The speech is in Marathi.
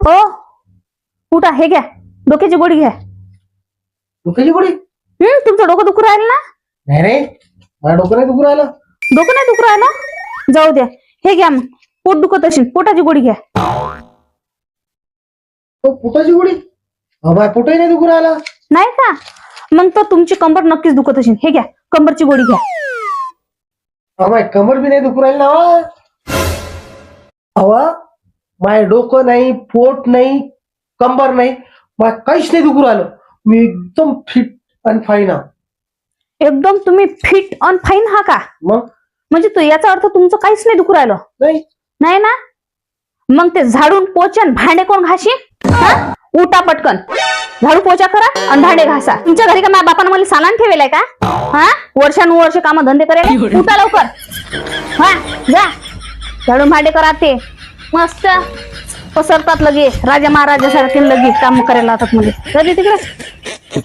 हो उठा, हे घ्या डोक्याची गोळी घ्या. डोक्याची गोळी? तुमचं डोकं दुखू राहिलं ना? नाही रे, माझं डोकं नाही दुखू राहिलं. डोकं नाही दुखू राहिलं? जाऊ द्या, हे घ्या. मग पोट दुखत असेल, पोटाची गोळी घ्या. पोटाची गोळी? माझ्या पोटही नाही दुखू राहिला. नाही का? मग तर तुमची कंबर नक्कीच दुखत असेल. हे घ्या, कंबरची गोळी घ्या. माझी कमर बी नाही दुखू राहिली ना. हवा माझे डोकं नाही, पोट नाही, कंबर नाही, मला काहीच नाही दुखू राहिलं. मी एकदम फिट आणि फाईन आहे. एकदम तुम्ही फिट अन फाईन हा का? मग म्हणजे तू याचा अर्थ तुमचं काहीच नाही दुखू राहिलं? नाही. नाही ना? मग ते झाडून पोचन भांडे कोण घाशी? उठा पटकन, झाडू पोचा करा आणि भांडे घासा. तुमच्या घरी का माझ्या बापानं मला सालान ठेवेलाय का? वर्षानुवर्ष काम धंदे करायला. उठा लवकर, हा जा झाडून भांडे करा. ते मस्त पसरतात लगे, राजा महाराजा सारखे लगे काम करायला लावतात. म्हणजे तिकडे